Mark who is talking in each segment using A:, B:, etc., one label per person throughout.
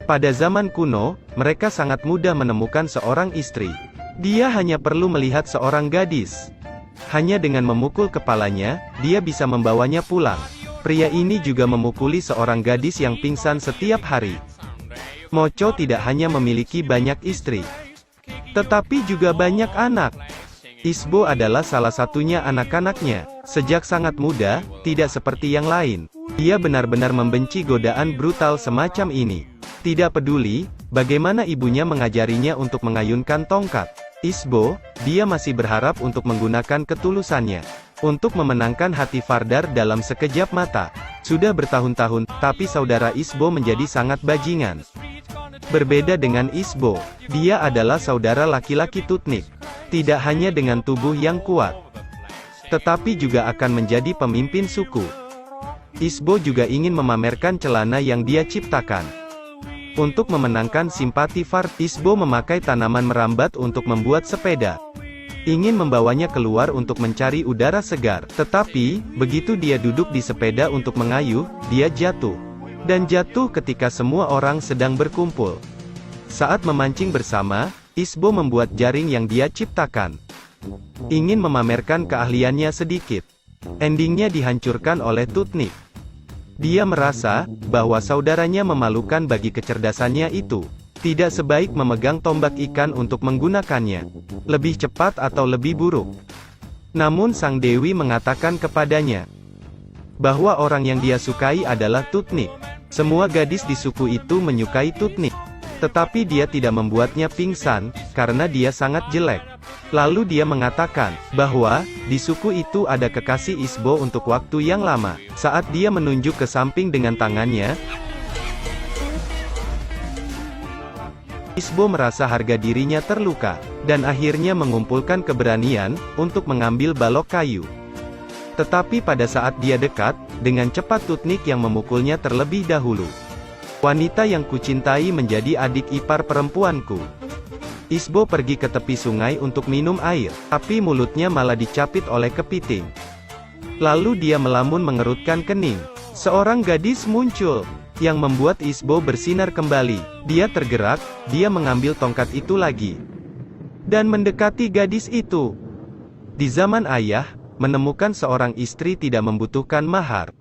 A: Pada zaman kuno, mereka sangat mudah menemukan seorang istri. Dia hanya perlu melihat seorang gadis. Hanya dengan memukul kepalanya, dia bisa membawanya pulang. Pria ini juga memukuli seorang gadis yang pingsan setiap hari. Mocho tidak hanya memiliki banyak istri, tetapi juga banyak anak. Isbo adalah salah satunya anak-anaknya. Sejak sangat muda, tidak seperti yang lain. Dia benar-benar membenci godaan brutal semacam ini. Tidak peduli bagaimana ibunya mengajarinya untuk mengayunkan tongkat. Isbo, dia masih berharap untuk menggunakan ketulusannya untuk memenangkan hati Vardar dalam sekejap mata. Sudah bertahun-tahun, tapi saudara Isbo menjadi sangat bajingan. Berbeda dengan Isbo, dia adalah saudara laki-laki Tutnik. Tidak hanya dengan tubuh yang kuat, tetapi juga akan menjadi pemimpin suku. Isbo juga ingin memamerkan celana yang dia ciptakan. Untuk memenangkan simpati Vardar, Isbo memakai tanaman merambat untuk membuat sepeda. Ingin membawanya keluar untuk mencari udara segar. Tetapi, begitu dia duduk di sepeda untuk mengayuh, dia jatuh. Dan jatuh ketika semua orang sedang berkumpul. Saat memancing bersama, Isbo membuat jaring yang dia ciptakan. Ingin memamerkan keahliannya sedikit. Endingnya dihancurkan oleh Tutnik. Dia merasa bahwa saudaranya memalukan bagi kecerdasannya itu. Tidak sebaik memegang tombak ikan untuk menggunakannya. Lebih cepat atau lebih buruk. Namun sang dewi mengatakan kepadanya bahwa orang yang dia sukai adalah Tutnik. Semua gadis di suku itu menyukai Tutnik. Tetapi dia tidak membuatnya pingsan, karena dia sangat jelek. Lalu dia mengatakan bahwa di suku itu ada kekasih Isbo untuk waktu yang lama. Saat dia menunjuk ke samping dengan tangannya, Isbo merasa harga dirinya terluka, dan akhirnya mengumpulkan keberanian untuk mengambil balok kayu. Tetapi pada saat dia dekat, dengan cepat Tutnik yang memukulnya terlebih dahulu. Wanita yang kucintai menjadi adik ipar perempuanku. Isbo pergi ke tepi sungai untuk minum air, tapi mulutnya malah dicapit oleh kepiting. Lalu dia melamun mengerutkan kening. Seorang gadis muncul, yang membuat Isbo bersinar kembali. Dia tergerak, dia mengambil tongkat itu lagi. Dan mendekati gadis itu. Di zaman ayah, menemukan seorang istri tidak membutuhkan mahar.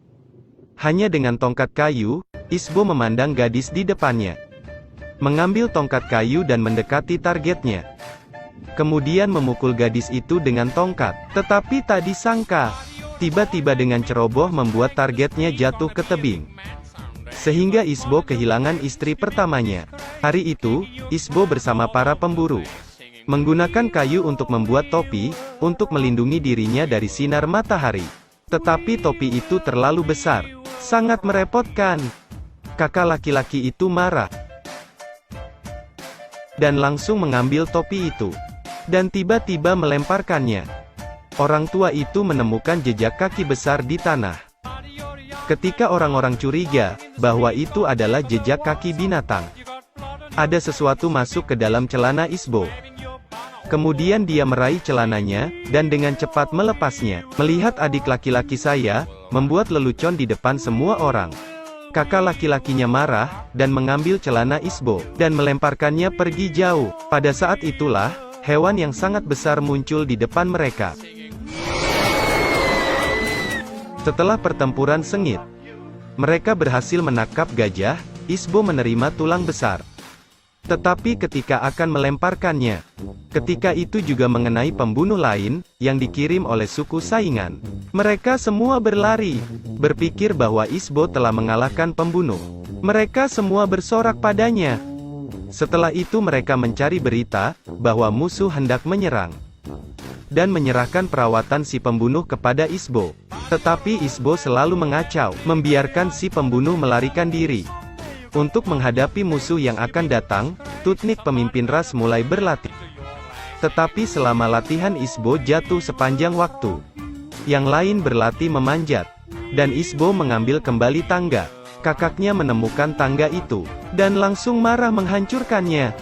A: Hanya dengan tongkat kayu, Isbo memandang gadis di depannya. Mengambil tongkat kayu dan mendekati targetnya. Kemudian memukul gadis itu dengan tongkat. Tetapi tak disangka, tiba-tiba dengan ceroboh membuat targetnya jatuh ke tebing. Sehingga Isbo kehilangan istri pertamanya. Hari itu, Isbo bersama para pemburu menggunakan kayu untuk membuat topi, untuk melindungi dirinya dari sinar matahari. Tetapi topi itu terlalu besar. Sangat merepotkan. Kakak laki-laki itu marah. Dan langsung mengambil topi itu. Dan tiba-tiba melemparkannya. Orang tua itu menemukan jejak kaki besar di tanah. Ketika orang-orang curiga bahwa itu adalah jejak kaki binatang, ada sesuatu masuk ke dalam celana Isbo. Kemudian dia meraih celananya, dan dengan cepat melepasnya. Melihat adik laki-laki saya, membuat lelucon di depan semua orang. Kakak laki-lakinya marah, dan mengambil celana Isbo, dan melemparkannya pergi jauh. Pada saat itulah, hewan yang sangat besar muncul di depan mereka. Setelah pertempuran sengit, mereka berhasil menangkap gajah. Isbo menerima tulang besar. Tetapi ketika akan melemparkannya, ketika itu juga mengenai pembunuh lain, yang dikirim oleh suku saingan. Mereka semua berlari, berpikir bahwa Isbo telah mengalahkan pembunuh. Mereka semua bersorak padanya. Setelah itu mereka mencari berita, bahwa musuh hendak menyerang. Dan menyerahkan perawatan si pembunuh kepada Isbo. Tetapi Isbo selalu mengacau, membiarkan si pembunuh melarikan diri. Untuk menghadapi musuh yang akan datang, Tutnik pemimpin ras mulai berlatih. Tetapi selama latihan Isbo jatuh sepanjang waktu. Yang lain berlatih memanjat. Dan Isbo mengambil kembali tangga. Kakaknya menemukan tangga itu, dan langsung marah menghancurkannya.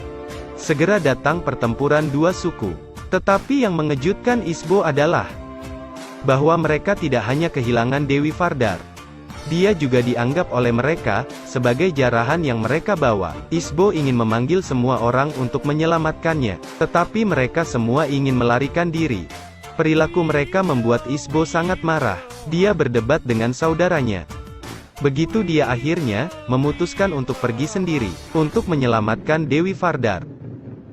A: Segera datang pertempuran dua suku. Tetapi yang mengejutkan Isbo adalah bahwa mereka tidak hanya kehilangan Dewi Vardar, Dia juga dianggap oleh mereka sebagai jarahan yang mereka bawa. Isbo ingin memanggil semua orang untuk menyelamatkannya, tetapi mereka semua ingin melarikan diri. Perilaku mereka membuat Isbo sangat marah. Dia berdebat dengan saudaranya. Begitu dia akhirnya memutuskan untuk pergi sendiri untuk menyelamatkan Dewi Vardar.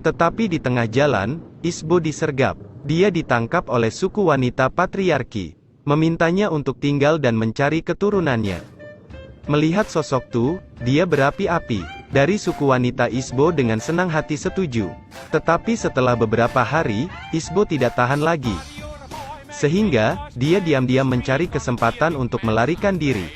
A: Tetapi di tengah jalan, Isbo disergap. Dia ditangkap oleh suku wanita patriarki, memintanya untuk tinggal dan mencari keturunannya. Melihat sosok Tu, dia berapi-api. Dari suku wanita Isbo dengan senang hati setuju. Tetapi setelah beberapa hari, Isbo tidak tahan lagi. Sehingga, dia diam-diam mencari kesempatan untuk melarikan diri.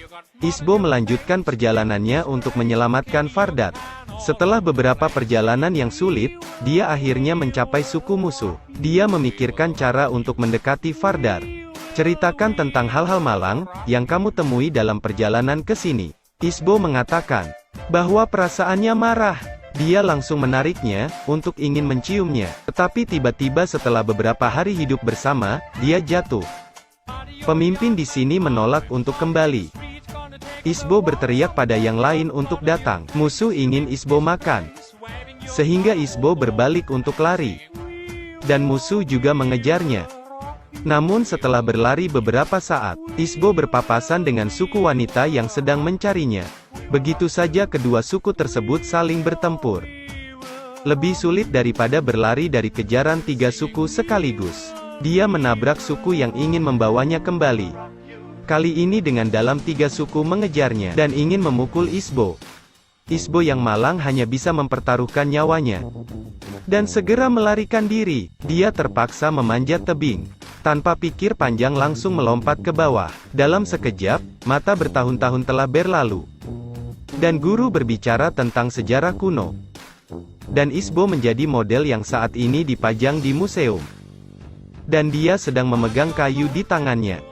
A: Isbo melanjutkan perjalanannya untuk menyelamatkan Vardar. Setelah beberapa perjalanan yang sulit, dia akhirnya mencapai suku musuh. Dia memikirkan cara untuk mendekati Vardar. Ceritakan tentang hal-hal malang yang kamu temui dalam perjalanan ke sini. Isbo mengatakan bahwa perasaannya marah. Dia langsung menariknya untuk ingin menciumnya. Tetapi tiba-tiba setelah beberapa hari hidup bersama, dia jatuh. Pemimpin di sini menolak untuk kembali. Isbo berteriak pada yang lain untuk datang. Musuh ingin Isbo makan. Sehingga Isbo berbalik untuk lari. Dan musuh juga mengejarnya. Namun setelah berlari beberapa saat, Isbo berpapasan dengan suku wanita yang sedang mencarinya. Begitu saja kedua suku tersebut saling bertempur. Lebih sulit daripada berlari dari kejaran 3 suku sekaligus. Dia menabrak suku yang ingin membawanya kembali. Kali ini dengan dalam 3 suku mengejarnya dan ingin memukul Isbo. Isbo yang malang hanya bisa mempertaruhkan nyawanya dan segera melarikan diri. Dia terpaksa memanjat tebing. Tanpa pikir panjang langsung melompat ke bawah. Dalam sekejap, mata bertahun-tahun telah berlalu. Dan guru berbicara tentang sejarah kuno. Dan Isbo menjadi model yang saat ini dipajang di museum. Dan dia sedang memegang kayu di tangannya.